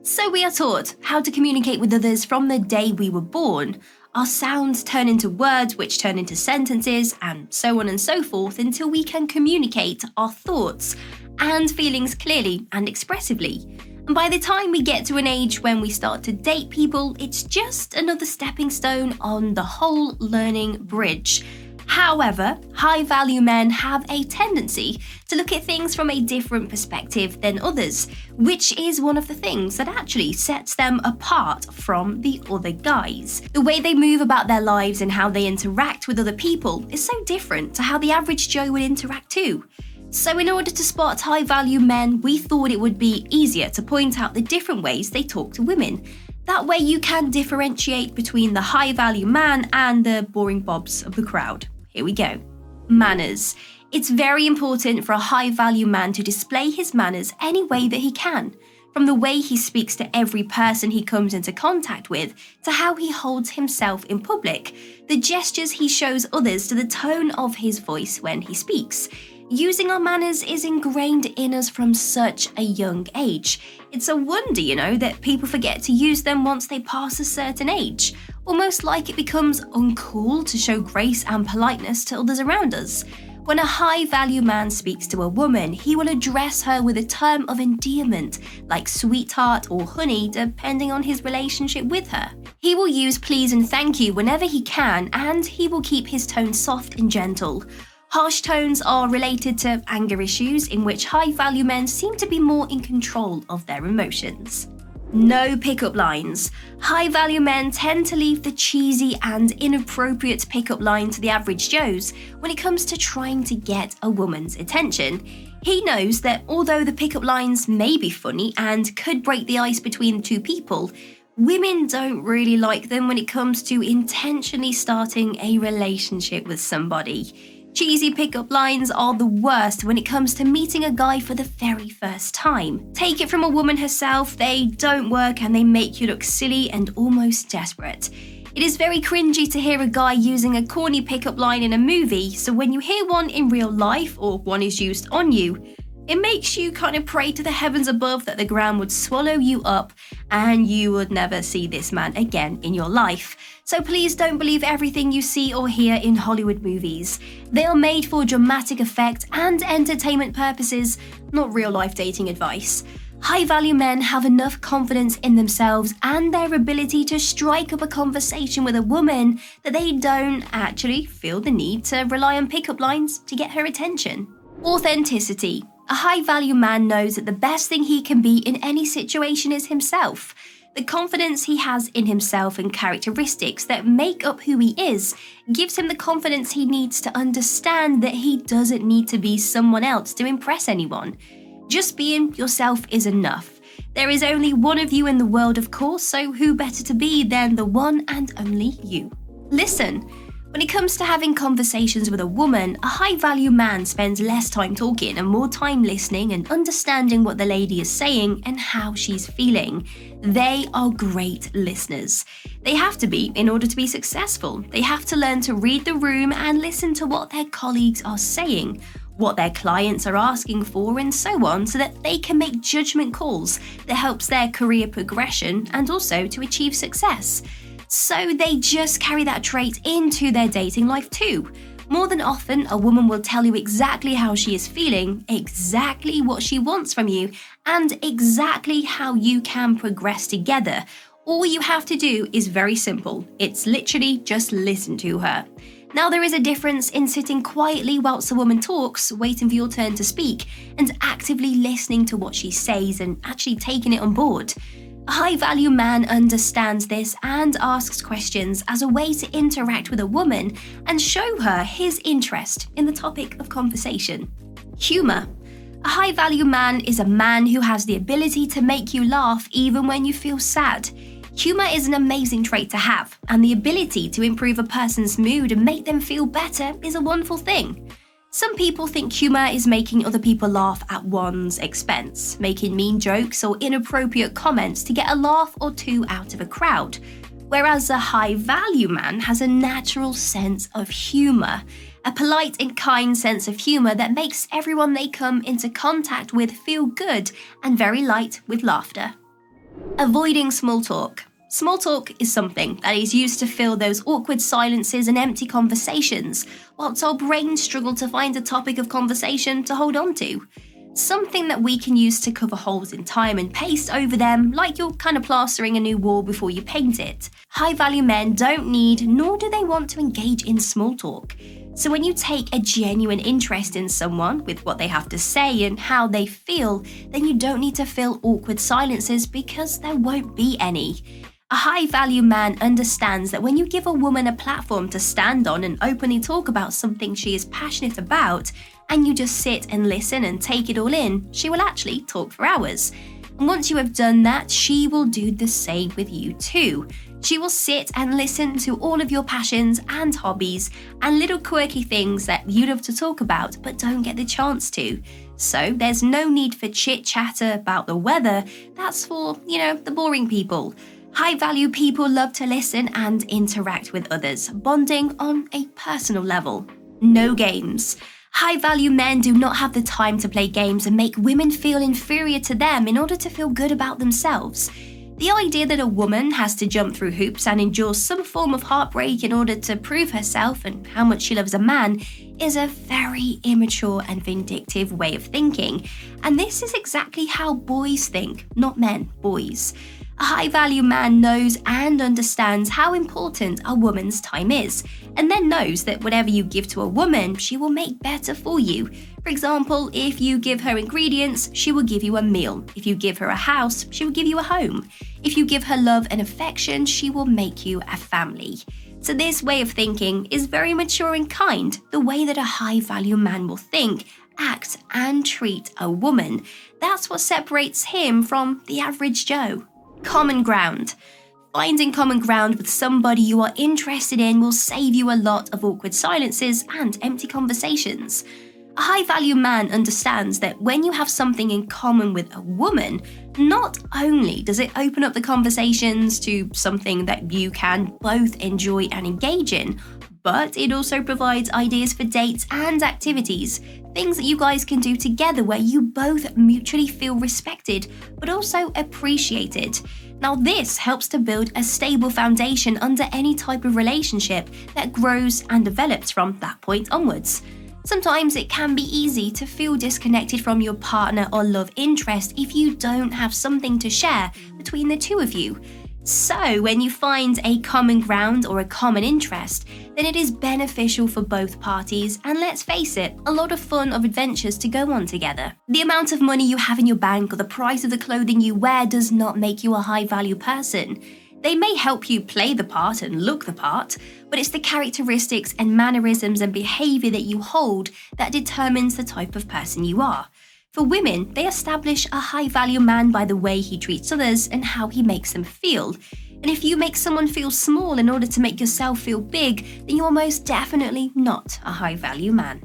So we are taught how to communicate with others from the day we were born. Our sounds turn into words which turn into sentences and so on and so forth until we can communicate our thoughts and feelings clearly and expressively. And by the time we get to an age when we start to date people, it's just another stepping stone on the whole learning bridge. However, high-value men have a tendency to look at things from a different perspective than others, which is one of the things that actually sets them apart from the other guys. The way they move about their lives and how they interact with other people is so different to how the average Joe would interact too. So in order to spot high-value men, we thought it would be easier to point out the different ways they talk to women. That way you can differentiate between the high-value man and the boring bobs of the crowd. Here we go. Manners. It's very important for a high-value man to display his manners any way that he can. From the way he speaks to every person he comes into contact with, to how he holds himself in public, the gestures he shows others, to the tone of his voice when he speaks. Using our manners is ingrained in us from such a young age. It's a wonder, that people forget to use them once they pass a certain age. Almost like it becomes uncool to show grace and politeness to others around us. When a high-value man speaks to a woman, he will address her with a term of endearment, like sweetheart or honey, depending on his relationship with her. He will use please and thank you whenever he can, and he will keep his tone soft and gentle. Harsh tones are related to anger issues, in which high-value men seem to be more in control of their emotions. No pickup lines. High-value men tend to leave the cheesy and inappropriate pickup line to the average Joes when it comes to trying to get a woman's attention. He knows that although the pickup lines may be funny and could break the ice between the two people, women don't really like them when it comes to intentionally starting a relationship with somebody. Cheesy pickup lines are the worst when it comes to meeting a guy for the very first time. Take it from a woman herself, they don't work and they make you look silly and almost desperate. It is very cringy to hear a guy using a corny pickup line in a movie, so when you hear one in real life or one is used on you, it makes you kind of pray to the heavens above that the ground would swallow you up and you would never see this man again in your life. So please don't believe everything you see or hear in Hollywood movies. They are made for dramatic effect and entertainment purposes, not real-life dating advice. High-value men have enough confidence in themselves and their ability to strike up a conversation with a woman that they don't actually feel the need to rely on pickup lines to get her attention. Authenticity. A high-value man knows that the best thing he can be in any situation is himself. The confidence he has in himself and characteristics that make up who he is gives him the confidence he needs to understand that he doesn't need to be someone else to impress anyone. Just being yourself is enough. There is only one of you in the world, of course, so who better to be than the one and only you? Listen. When it comes to having conversations with a woman, a high-value man spends less time talking and more time listening and understanding what the lady is saying and how she's feeling. They are great listeners. They have to be in order to be successful. They have to learn to read the room and listen to what their colleagues are saying, what their clients are asking for, and so on, so that they can make judgment calls that helps their career progression and also to achieve success. So they just carry that trait into their dating life too. More than often, a woman will tell you exactly how she is feeling, exactly what she wants from you, and exactly how you can progress together. All you have to do is very simple. It's literally just listen to her. Now, there is a difference in sitting quietly whilst a woman talks, waiting for your turn to speak, and actively listening to what she says and actually taking it on board. A high-value man understands this and asks questions as a way to interact with a woman and show her his interest in the topic of conversation. Humor. A high-value man is a man who has the ability to make you laugh even when you feel sad. Humor is an amazing trait to have, and the ability to improve a person's mood and make them feel better is a wonderful thing. Some people think humor is making other people laugh at one's expense, making mean jokes or inappropriate comments to get a laugh or two out of a crowd. Whereas a high-value man has a natural sense of humor, a polite and kind sense of humor that makes everyone they come into contact with feel good and very light with laughter. Avoiding small talk. Small talk is something that is used to fill those awkward silences and empty conversations, whilst our brains struggle to find a topic of conversation to hold on to. Something that we can use to cover holes in time and paste over them, like you're kind of plastering a new wall before you paint it. High-value men don't need, nor do they want to engage in small talk. So when you take a genuine interest in someone with what they have to say and how they feel, then you don't need to fill awkward silences because there won't be any. A high-value man understands that when you give a woman a platform to stand on and openly talk about something she is passionate about, and you just sit and listen and take it all in, she will actually talk for hours. And once you have done that, she will do the same with you too. She will sit and listen to all of your passions and hobbies and little quirky things that you love to talk about but don't get the chance to. So there's no need for chit-chatter about the weather. That's for, the boring people. High-value people love to listen and interact with others, bonding on a personal level. No games. High-value men do not have the time to play games and make women feel inferior to them in order to feel good about themselves. The idea that a woman has to jump through hoops and endure some form of heartbreak in order to prove herself and how much she loves a man is a very immature and vindictive way of thinking. And this is exactly how boys think, not men, boys. A high-value man knows and understands how important a woman's time is, and then knows that whatever you give to a woman, she will make better for you. For example, if you give her ingredients, she will give you a meal. If you give her a house, she will give you a home. If you give her love and affection, she will make you a family. So this way of thinking is very mature and kind, the way that a high-value man will think, act, and treat a woman. That's what separates him from the average Joe. Common ground. Finding common ground with somebody you are interested in will save you a lot of awkward silences and empty conversations. A high-value man understands that when you have something in common with a woman, not only does it open up the conversations to something that you can both enjoy and engage in, but it also provides ideas for dates and activities, things that you guys can do together where you both mutually feel respected, but also appreciated. Now this helps to build a stable foundation under any type of relationship that grows and develops from that point onwards. Sometimes it can be easy to feel disconnected from your partner or love interest if you don't have something to share between the two of you. So when you find a common ground or a common interest, then it is beneficial for both parties, and let's face it, a lot of fun of adventures to go on together. The amount of money you have in your bank or the price of the clothing you wear does not make you a high-value person. They may help you play the part and look the part, but it's the characteristics and mannerisms and behavior that you hold that determines the type of person you are. For women, they establish a high-value man by the way he treats others and how he makes them feel. And if you make someone feel small in order to make yourself feel big, then you are most definitely not a high-value man.